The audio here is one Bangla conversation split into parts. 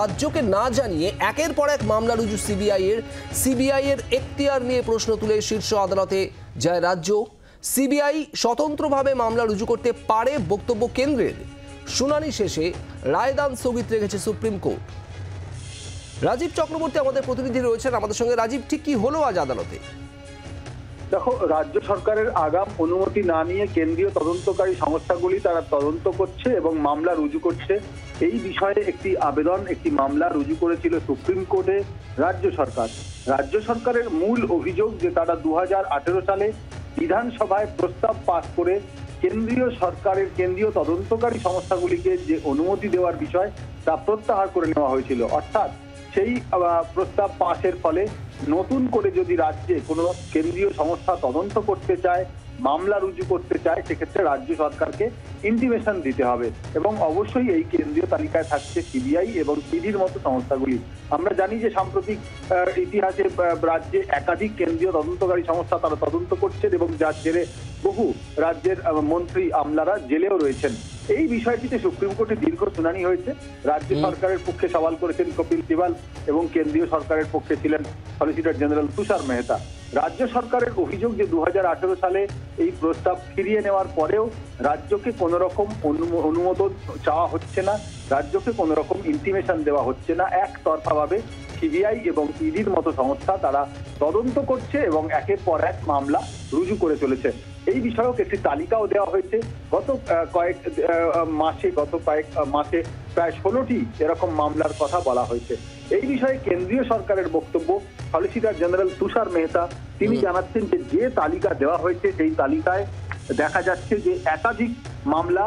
রাজ্যকে না জানিয়ে একের পর এক মামলা রুজু সিবিআই এর এখতিয়ার নিয়ে প্রশ্ন তুলে শীর্ষ আদালতে যায় রাজ্য। সিবিআই স্বতন্ত্রভাবে মামলা রুজু করতে পারে বক্তব্য কেন্দ্রের। শুনানি শেষে রায়দান স্থগিত রেখেছে সুপ্রিম কোর্ট। রাজীব চক্রবর্তী আমাদের প্রতিনিধি রয়েছেন আমাদের সঙ্গে। রাজীব, ঠিক কি হলো আজ আদালতে? দেখো, রাজ্য সরকারের আগাম অনুমতি না নিয়ে কেন্দ্রীয় তদন্তকারী সংস্থাগুলি তারা তদন্ত করছে এবং মামলা রুজু করছে। এই বিষয়ে একটি মামলা রুজু করেছিল সুপ্রিম কোর্টে রাজ্য সরকার। রাজ্য সরকারের মূল অভিযোগ যে তারা 2018 সালে বিধানসভায় প্রস্তাব পাস করে কেন্দ্রীয় তদন্তকারী সংস্থাগুলিকে যে অনুমতি দেওয়ার বিষয় তা প্রত্যাহার করে নেওয়া হয়েছিল। অর্থাৎ সেই প্রস্তাব পাশের ফলে নতুন করে যদি রাজ্যে কোনো কেন্দ্রীয় সংস্থা তদন্ত করতে চায়, মামলা রুজু করতে চায়, সেক্ষেত্রে রাজ্য সরকারকে ইন্টিমেশন দিতে হবে এবং অবশ্যই এই কেন্দ্রীয় তালিকায় থাকছে সিবিআই এবং ইডির মতো সংস্থাগুলি। আমরা জানি যে সাম্প্রতিক ইতিহাসে রাজ্যে একাধিক কেন্দ্রীয় তদন্তকারী সংস্থা তারা তদন্ত করছেন এবং যার জেরে বহু রাজ্যের মন্ত্রী আমলারা জেলেও রয়েছেন। এই বিষয়টিতে সুপ্রিম কোর্টে দীর্ঘ শুনানি হয়েছে। রাজ্য সরকারের পক্ষে সওয়াল করেছেন কপিল সিবাল এবং কেন্দ্রীয় সরকারের পক্ষে ছিলেন সলিসিটর জেনারেল তুষার মেহতা। রাজ্য সরকারের অভিযোগ যে 2018 সালে এই প্রস্তাব ফিরিয়ে নেওয়ার পরেও রাজ্যকে কোনো রকম অনুমোদন চাওয়া হচ্ছে না, রাজ্যকে কোনো রকম ইন্টিমেশন দেওয়া হচ্ছে না। একতরফাভাবে সিবিআই এবং ইডির মতো সংস্থা তারা তদন্ত করছে এবং একের পর এক মামলা রুজু করে চলেছে। এই বিষয়ক একটি তালিকাও দেওয়া হয়েছে। গত কয়েক মাসে প্রায় 16টি এরকম মামলার কথা বলা হয়েছে। এই বিষয়ে কেন্দ্রীয় সরকারের বক্তব্য, সলিসিটর জেনারেল তুষার মেহতা তিনি জানাচ্ছেন যে তালিকা দেওয়া হয়েছে সেই তালিকায় দেখা যাচ্ছে যে একাধিক মামলা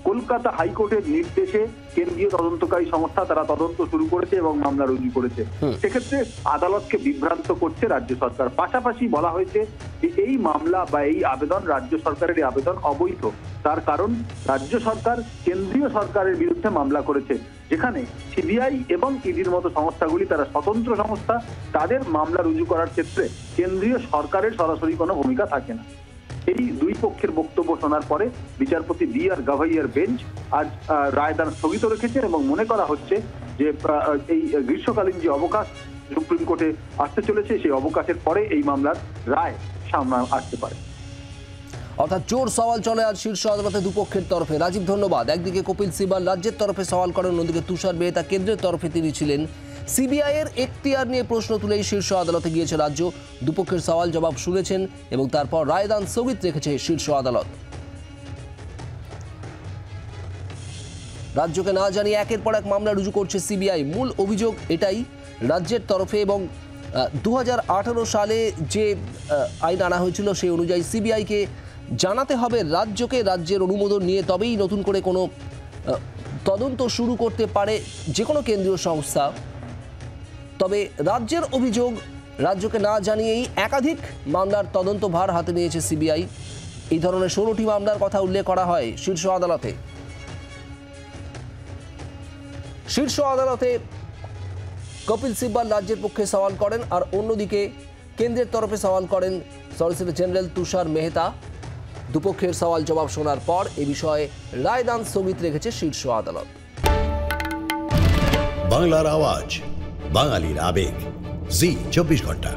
কলকাতা হাইকোর্টের নির্দেশে কেন্দ্রীয় তদন্তকারী সংস্থা তারা তদন্ত শুরু করেছে এবং মামলা রুজু করেছে। সেক্ষেত্রে আদালতকে বিভ্রান্ত করছে রাজ্য সরকার। পাশাপাশি বলা হয়েছে যে এই মামলা বা এই আবেদন, রাজ্য সরকারের এই আবেদন অবৈধ। তার কারণ রাজ্য সরকার কেন্দ্রীয় সরকারের বিরুদ্ধে মামলা করেছে, যেখানে সিবিআই এবং ইডির মতো সংস্থাগুলি তারা স্বতন্ত্র সংস্থা, তাদের মামলা রুজু করার ক্ষেত্রে কেন্দ্রীয় সরকারের সরাসরি কোনো ভূমিকা থাকে না। এই দুই পক্ষের বক্তব্য শোনার পরে বিচারপতি বি.আর. গাভাইয়ার বেঞ্চ আজ রায়দান স্থগিত রেখেছেন এবং মনে করা হচ্ছে যে এই গ্রীষ্মকালীন যে অবকাশ সুপ্রিম কোর্টে আসতে চলেছে, সেই অবকাশের পরে এই মামলার রায় সামনে আসতে পারে। অর্থাৎ জোর সওয়াল চলে আজ শীর্ষ আদালতে দুপক্ষের তরফে। রাজীব, ধন্যবাদ। একদিকে কপিল সিবাল রাজ্যের তরফে সওয়াল করেন, অন্যদিকে তুষার মেহতা কেন্দ্রের তরফে তিনি ছিলেন। সিবিআই এর এখতিয়ার নিয়ে প্রশ্ন তুলেই শীর্ষ আদালতে গিয়েছে রাজ্য। দুপক্ষের সওয়াল জবাব শুনেছেন এবং তারপর রায়দান স্থগিত রেখেছে শীর্ষ আদালত। রাজ্যকে না জানিয়ে একের পর এক মামলা রুজু করছে সিবিআই। মূল অভিযোগ এটাই রাজ্যের তরফে এবং 2018 সালে যে আইন আনা হয়েছিল সেই অনুযায়ী সিবিআইকে জানাতে হবে রাজ্যকে, রাজ্যের অনুমোদন নিয়ে তবেই নতুন করে কোনো তদন্ত শুরু করতে পারে যে কোনো কেন্দ্রীয় সংস্থা। তবে রাজ্যের অভিযোগ রাজ্যকে না জানিয়েই একাধিক মামলার তদন্ত ভার হাতে নিয়েছে সিবিআই। এই ধরনের 16টি মামলার কথা উল্লেখ করা হয় শীর্ষ আদালতে। শীর্ষ আদালতে কপিল সিব্বাল রাজ্যের পক্ষে সওয়াল করেন আর অন্যদিকে কেন্দ্রের তরফে সওয়াল করেন সলিসিটর জেনারেল তুষার মেহতা। দুপক্ষের সওয়াল জবাব শোনার পর এ বিষয়ে রায়দান স্থগিত রেখেছে শীর্ষ আদালত। বাংলার আওয়াজ, বাঙালির আবেগ, জি 24 ঘন্টা।